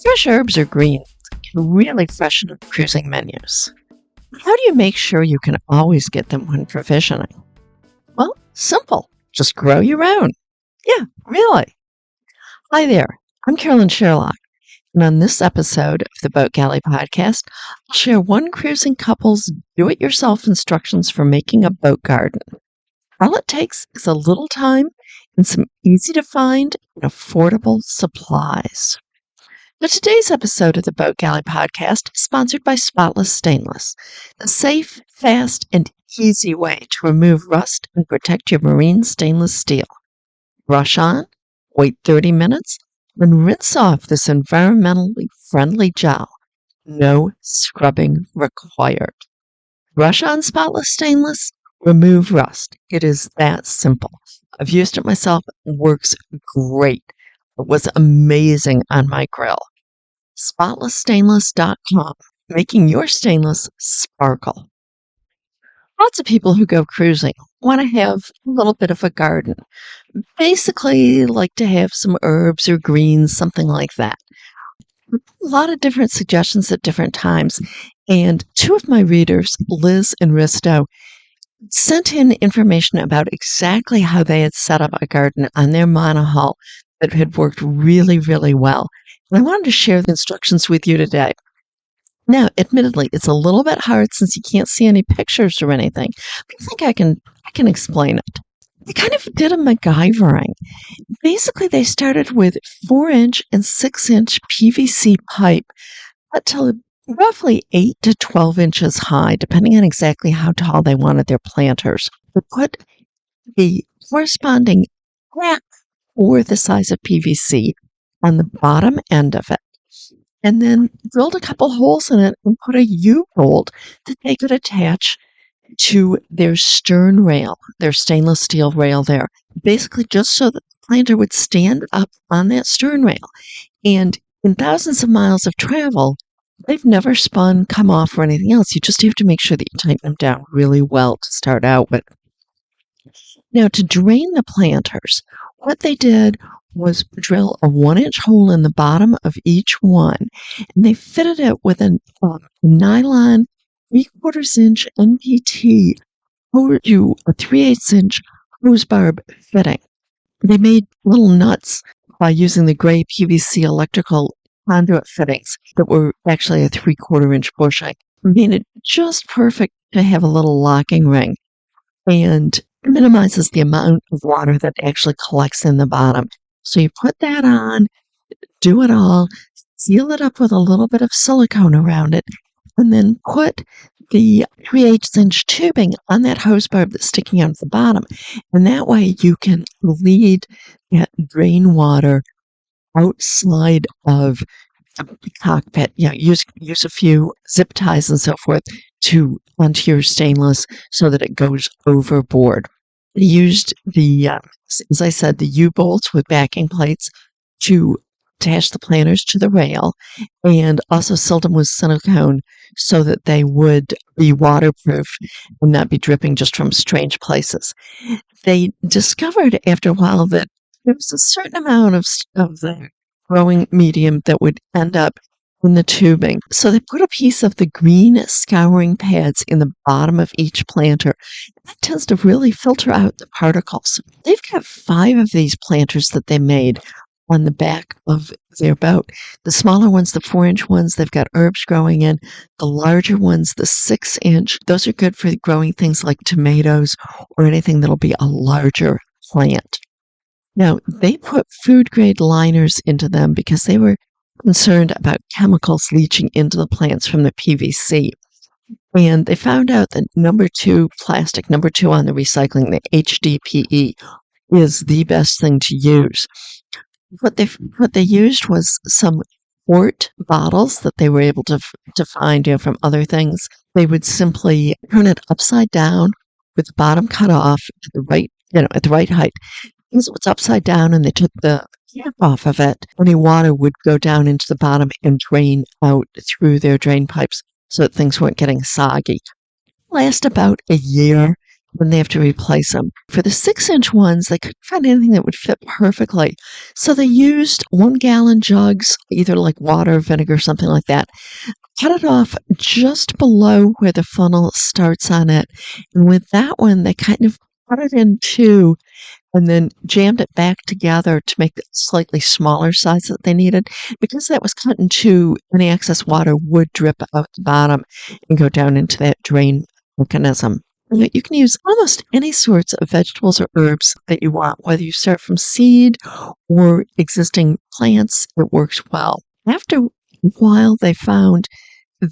Fresh herbs or greens can really freshen up cruising menus. How do you make sure you can always get them when provisioning? Well, simple. Just grow your own. Yeah, really. Hi there. I'm Carolyn Sherlock, and on this episode of the Boat Galley podcast, I'll share one cruising couple's do-it-yourself instructions for making a boat garden. All it takes is a little time and some easy-to-find and affordable supplies. Now, today's episode of the Boat Galley podcast is sponsored by Spotless Stainless, the safe, fast, and easy way to remove rust and protect your marine stainless steel. Brush on, wait 30 minutes, and rinse off this environmentally friendly gel. No scrubbing required. Brush on Spotless Stainless, remove rust. It is that simple. I've used it myself. It works great. It was amazing on my grill. SpotlessStainless.com, making your stainless sparkle. Lots of people who go cruising want to have a little bit of a garden. Basically, like to have some herbs or greens, something like that. A lot of different suggestions at different times. And two of my readers, Liz and Risto, sent in information about exactly how they had set up a garden on their monohull that had worked really, really well. And I wanted to share the instructions with you today. Now, admittedly, it's a little bit hard since you can't see any pictures or anything, but I think I can explain it. They kind of did a MacGyvering. Basically, they started with 4-inch and 6-inch PVC pipe cut to roughly 8 to 12 inches high, depending on exactly how tall they wanted their planters. They put the corresponding crack or the size of PVC on the bottom end of it, and then drilled a couple holes in it and put a U-bolt that they could attach to their stern rail, their stainless steel rail there, basically just so that the planter would stand up on that stern rail. And in thousands of miles of travel, they've never spun, come off, or anything else. You just have to make sure that you tighten them down really well to start out with. Now, to drain the planters, what they did was drill a 1-inch hole in the bottom of each one, and they fitted it with a nylon 3/4-inch NPT to a 3/8-inch hose barb fitting. They made little nuts by using the gray PVC electrical conduit fittings that were actually a 3/4-inch bushing. Made it just perfect to have a little locking ring, and it minimizes the amount of water that actually collects in the bottom. So you put that on, do it all, seal it up with a little bit of silicone around it, and then put the 3/8-inch tubing on that hose barb that's sticking out of the bottom. And that way you can lead that drain water outside of the cockpit. Use a few zip ties and so forth onto your stainless so that it goes overboard. They used as I said, the U-bolts with backing plates to attach the planters to the rail, and also sealed them with silicone so that they would be waterproof and not be dripping just from strange places. They discovered after a while that there was a certain amount of the growing medium that would end up in the tubing. So they put a piece of the green scouring pads in the bottom of each planter. That tends to really filter out the particles. They've got 5 of these planters that they made on the back of their boat. The smaller ones, the 4-inch ones, they've got herbs growing in. The larger ones, the 6-inch, those are good for growing things like tomatoes or anything that'll be a larger plant. Now, they put food-grade liners into them because they were concerned about chemicals leaching into the plants from the PVC. And they found out that plastic number 2 on the recycling, the HDPE, is the best thing to use. What they used was some quart bottles that they were able to find from other things. They would simply turn it upside down with the bottom cut off at the right height. Because it was upside down and they took the cap off of it, any water would go down into the bottom and drain out through their drain pipes so that things weren't getting soggy. Last about a year. when they have to replace them. For the 6-inch ones, they couldn't find anything that would fit perfectly. So they used 1-gallon jugs, either like water, vinegar, something like that, cut it off just below where the funnel starts on it. And with that one, they kind of cut it in two and then jammed it back together to make the slightly smaller size that they needed. Because that was cut in two, any excess water would drip out the bottom and go down into that drain mechanism. You can use almost any sorts of vegetables or herbs that you want, whether you start from seed or existing plants, it works well. After a while, they found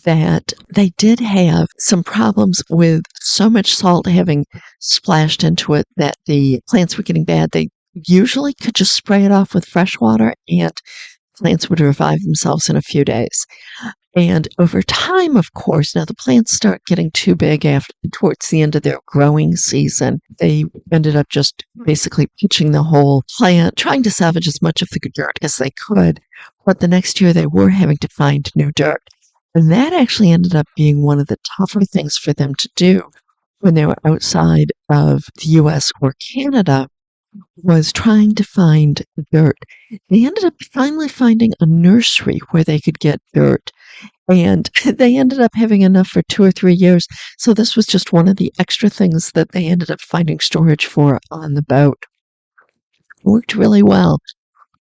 that they did have some problems with so much salt having splashed into it that the plants were getting bad. They usually could just spray it off with fresh water and plants would revive themselves in a few days. And over time, of course, now the plants start getting too big towards the end of their growing season. They ended up just basically pitching the whole plant, trying to salvage as much of the dirt as they could. But the next year, they were having to find new dirt. And that actually ended up being one of the tougher things for them to do when they were outside of the US or Canada, was trying to find dirt. They ended up finally finding a nursery where they could get dirt. And they ended up having enough for 2 or 3 years. So this was just one of the extra things that they ended up finding storage for on the boat. Worked really well.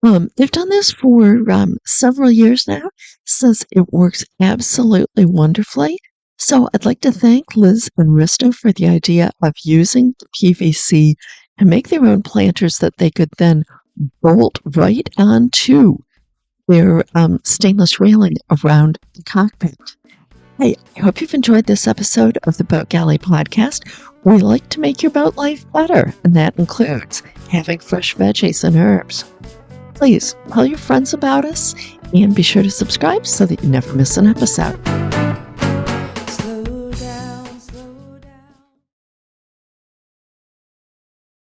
They've done this for several years now. Says it works absolutely wonderfully. So I'd like to thank Liz and Risto for the idea of using the PVC to make their own planters that they could then bolt right onto their stainless railing around the cockpit. Hey, I hope you've enjoyed this episode of the Boat Galley Podcast. We like to make your boat life better, and that includes having fresh veggies and herbs. Please tell your friends about us and be sure to subscribe so that you never miss an episode.